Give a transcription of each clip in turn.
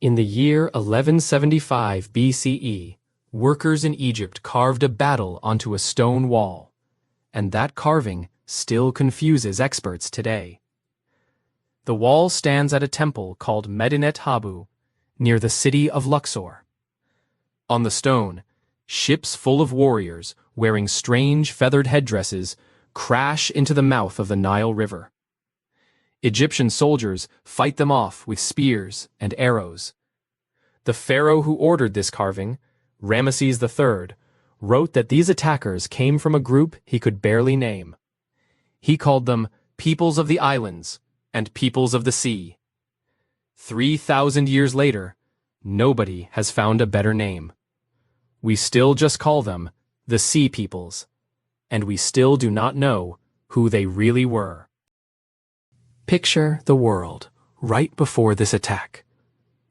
In the year 1175 BCE, workers in Egypt carved a battle onto a stone wall, and that carving still confuses experts today. The wall stands at a temple called Medinet Habu, near the city of Luxor. On the stone, ships full of warriors wearing strange feathered headdresses crash into the mouth of the Nile River. Egyptian soldiers fight them off with spears and arrows. The pharaoh who ordered this carving, Ramesses III, wrote that these attackers came from a group he could barely name. He called them peoples of the islands and peoples of the sea. 3,000 years later, nobody has found a better name. We still just call them the Sea Peoples, and we still do not know who they really were. Picture the world right before this attack.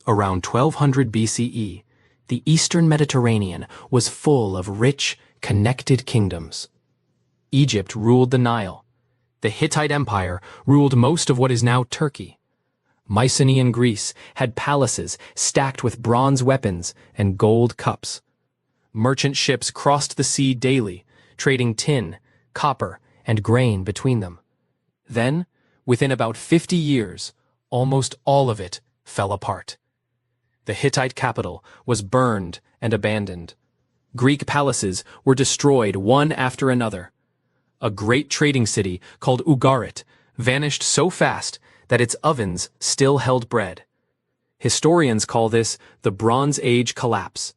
Around 1200 BCE, the eastern Mediterranean was full of rich, connected kingdoms. Egypt ruled the Nile. The Hittite Empire ruled most of what is now Turkey. Mycenaean Greece had palaces stacked with bronze weapons and gold cups. Merchant ships crossed the sea daily, trading tin, copper, and grain between them. Then, within about 50 years, almost all of it fell apart. The Hittite capital was burned and abandoned. Greek palaces were destroyed one after another. A great trading city called Ugarit vanished so fast that its ovens still held bread. Historians call this the Bronze Age collapse,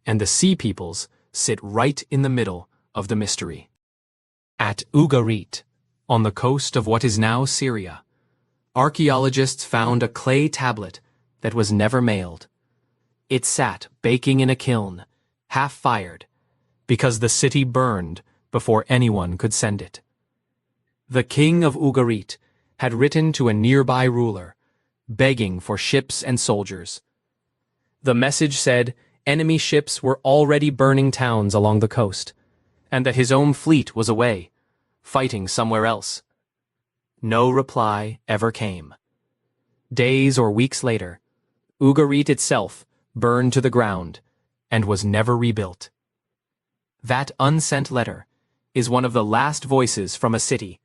and the Sea Peoples sit right in the middle of the mystery. At Ugarit, on the coast of what is now Syria, archaeologists found a clay tablet that was never mailed. It sat baking in a kiln, half-fired, because the city burned before anyone could send it. The king of Ugarit had written to a nearby ruler, begging for ships and soldiers. The message said enemy ships were already burning towns along the coast, and that his own fleet was away, fighting somewhere else. No reply ever came. Days or weeks later, Ugarit itself burned to the ground and was never rebuilt. That unsent letter is one of the last voices from a city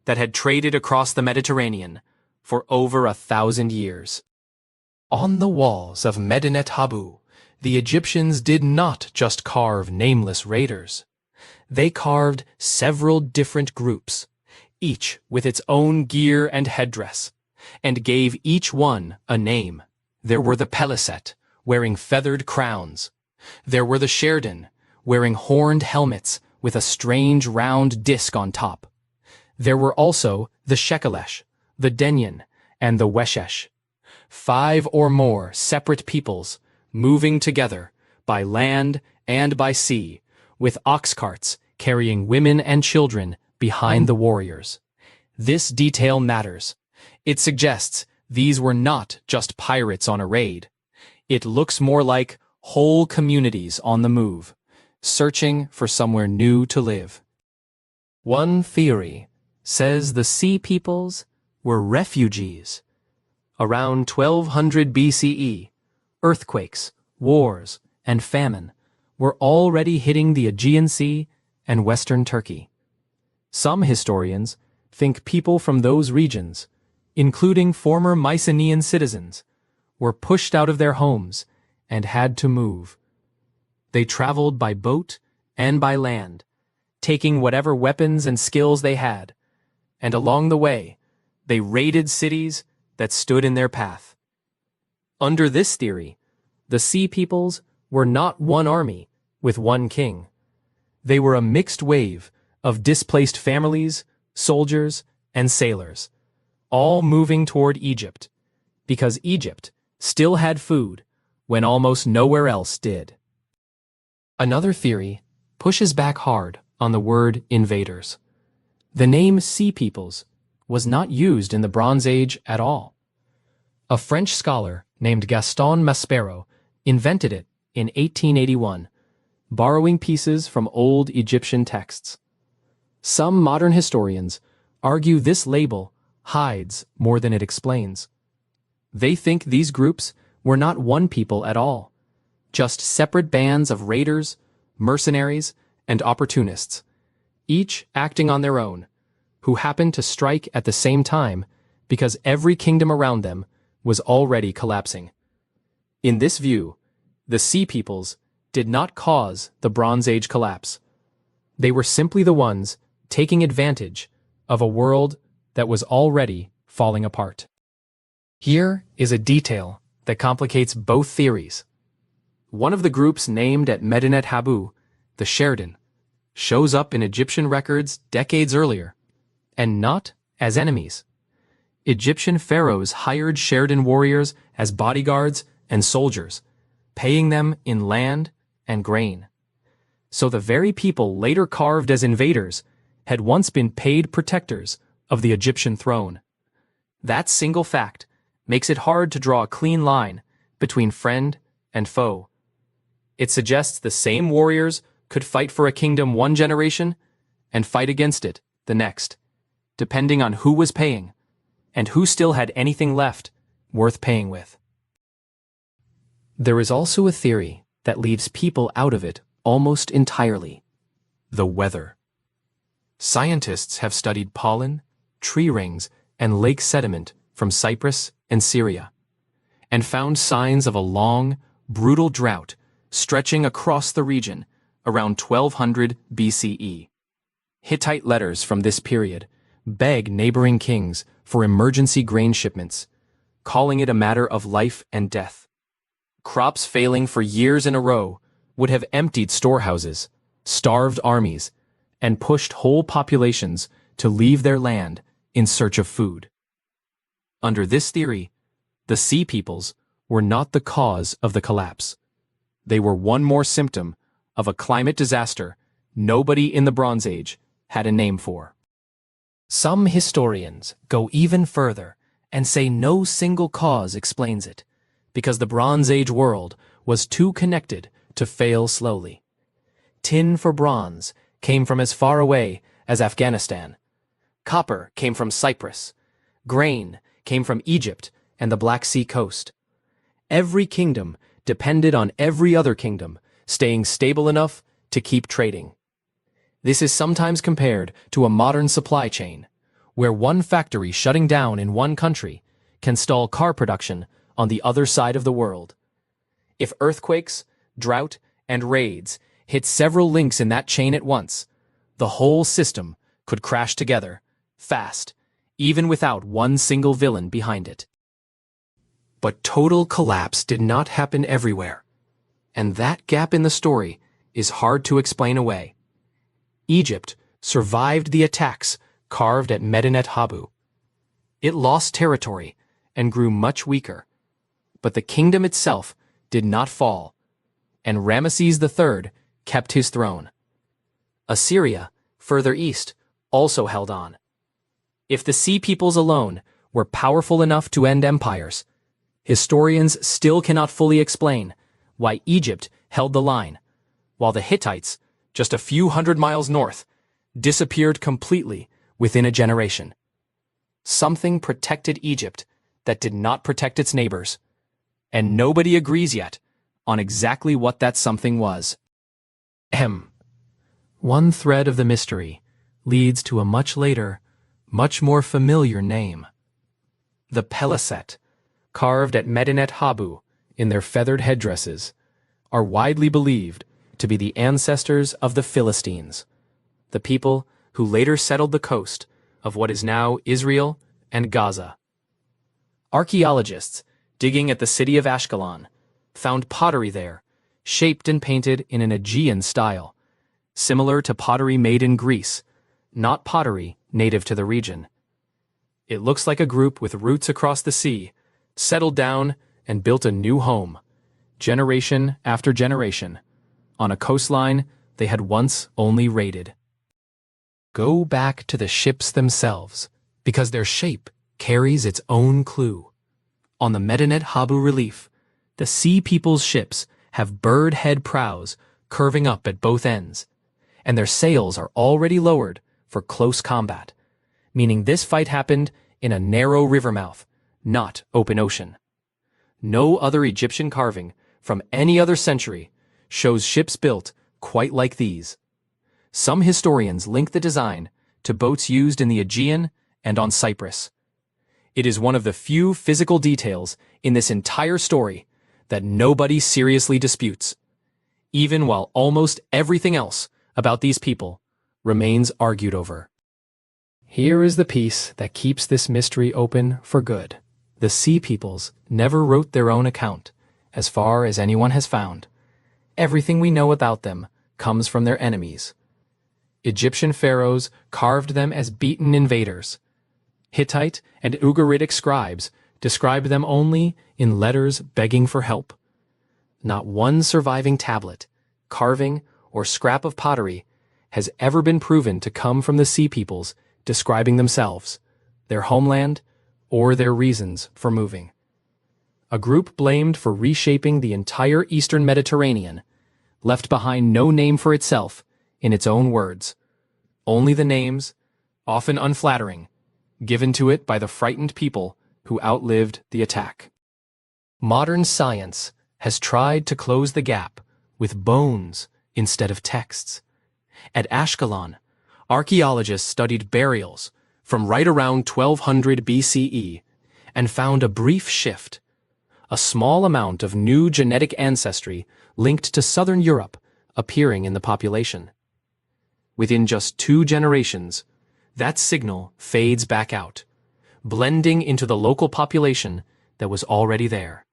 that had traded across the Mediterranean for over 1,000 years. On the walls of Medinet Habu, the Egyptians did not just carve nameless raiders. They carved several different groups, each with its own gear and headdress, and gave each one a name. There were the Peliset, wearing feathered crowns. There were the Sheridan, wearing horned helmets with a strange round disc on top. There were also the Shekelesh, the Denyen, and the Weshesh, 5 or more separate peoples, moving together by land and by sea, with ox carts carrying women and children behind the warriors. This detail matters. It suggests these were not just pirates on a raid. It looks more like whole communities on the move, searching for somewhere new to live. One theory says the Sea Peoples were refugees. Around 1200 BCE, earthquakes, wars, and famine were already hitting the Aegean Sea and western Turkey. Some historians think people from those regions, including former Mycenaean citizens, were pushed out of their homes and had to move. They traveled by boat and by land, taking whatever weapons and skills they had, and along the way, they raided cities that stood in their path. Under this theory, the Sea Peoples were not one army with one king. They were a mixed wave of displaced families, soldiers, and sailors, all moving toward Egypt, because Egypt still had food when almost nowhere else did. Another theory pushes back hard on the word invaders. The name Sea Peoples was not used in the Bronze Age at all. A French scholar named Gaston Maspero invented it in 1881, borrowing pieces from old Egyptian texts. Some modern historians argue this label hides more than it explains. They think these groups were not one people at all, just separate bands of raiders, mercenaries, and opportunists, each acting on their own, who happened to strike at the same time because every kingdom around them was already collapsing. In this view, the Sea Peoples did not cause the Bronze Age collapse. They were simply the ones taking advantage of a world that was already falling apart. Here is a detail that complicates both theories. One of the groups named at Medinet Habu, the Sheridan, shows up in Egyptian records decades earlier, and not as enemies. Egyptian pharaohs hired Sheridan warriors as bodyguards and soldiers, paying them in land and grain. So the very people later carved as invaders had once been paid protectors of the Egyptian throne. That single fact makes it hard to draw a clean line between friend and foe. It suggests the same warriors could fight for a kingdom one generation and fight against it the next, depending on who was paying and who still had anything left worth paying with. There is also a theory that leaves people out of it almost entirely: the weather. Scientists have studied pollen, tree rings, and lake sediment from Cyprus and Syria, and found signs of a long, brutal drought stretching across the region around 1200 BCE. Hittite letters from this period beg neighboring kings for emergency grain shipments, calling it a matter of life and death. Crops failing for years in a row would have emptied storehouses, starved armies, and pushed whole populations to leave their land in search of food. Under this theory, the Sea Peoples were not the cause of the collapse. They were one more symptom of a climate disaster nobody in the Bronze Age had a name for. Some historians go even further and say no single cause explains it, because the Bronze Age world was too connected to fail slowly. Tin for bronze came from as far away as Afghanistan. Copper came from Cyprus. Grain came from Egypt and the Black Sea coast. Every kingdom depended on every other kingdom staying stable enough to keep trading. This is sometimes compared to a modern supply chain, where one factory shutting down in one country can stall car production on the other side of the world. If earthquakes, drought, and raids hit several links in that chain at once, the whole system could crash together, fast, even without one single villain behind it. But total collapse did not happen everywhere, and that gap in the story is hard to explain away. Egypt survived the attacks carved at Medinet Habu. It lost territory and grew much weaker, but the kingdom itself did not fall, and Ramesses III kept his throne. Assyria, further east, also held on. If the Sea Peoples alone were powerful enough to end empires, historians still cannot fully explain why Egypt held the line, while the Hittites, just a few hundred miles north, disappeared completely within a generation. Something protected Egypt that did not protect its neighbors, and nobody agrees yet on exactly what that something was. One thread of the mystery leads to a much later, much more familiar name. The Peliset, carved at Medinet Habu in their feathered headdresses, are widely believed to be the ancestors of the Philistines, the people who later settled the coast of what is now Israel and Gaza. Archaeologists digging at the city of Ashkelon found pottery there, shaped and painted in an Aegean style, similar to pottery made in Greece, not pottery native to the region. It looks like a group with roots across the sea, settled down and built a new home, generation after generation, on a coastline they had once only raided. Go back to the ships themselves, because their shape carries its own clue. On the Medinet Habu relief, the Sea People's ships have bird head prows curving up at both ends, and their sails are already lowered for close combat, meaning this fight happened in a narrow river mouth, not open ocean. No other Egyptian carving from any other century shows ships built quite like these. Some historians link the design to boats used in the Aegean and on Cyprus. It is one of the few physical details in this entire story that nobody seriously disputes, even while almost everything else about these people remains argued over. Here is the piece that keeps this mystery open for good. The Sea Peoples never wrote their own account, as far as anyone has found. Everything we know about them comes from their enemies. Egyptian pharaohs carved them as beaten invaders. Hittite and Ugaritic scribes described them only in letters begging for help. Not one surviving tablet, carving, or scrap of pottery has ever been proven to come from the Sea Peoples describing themselves, their homeland, or their reasons for moving. A group blamed for reshaping the entire Eastern Mediterranean left behind no name for itself in its own words, only the names, often unflattering, given to it by the frightened people who outlived the attack. Modern science has tried to close the gap with bones instead of texts. At Ashkelon, archaeologists studied burials from right around 1200 BCE and found a brief shift, a small amount of new genetic ancestry linked to southern Europe appearing in the population. Within just 2 generations, that signal fades back out, blending into the local population that was already there.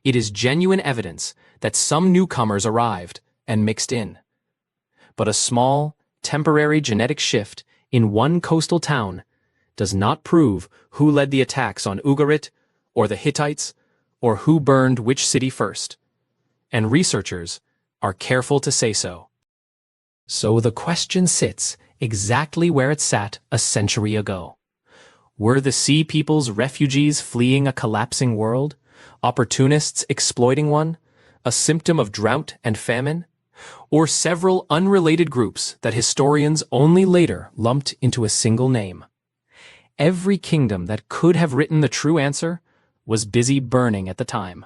It is genuine evidence that some newcomers arrived and mixed in. But a small, temporary genetic shift in one coastal town does not prove who led the attacks on Ugarit or the Hittites or who burned which city first. And researchers are careful to say so. So the question sits exactly where it sat a century ago. Were the Sea Peoples refugees fleeing a collapsing world, opportunists exploiting one, a symptom of drought and famine, or several unrelated groups that historians only later lumped into a single name? Every kingdom that could have written the true answer was busy burning at the time.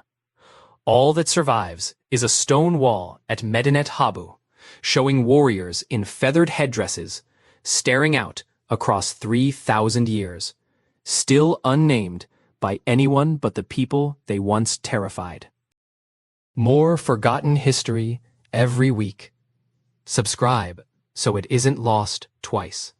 All that survives is a stone wall at Medinet Habu, showing warriors in feathered headdresses staring out across 3,000 years, still unnamed by anyone but the people they once terrified. More forgotten history every week. Subscribe so it isn't lost twice.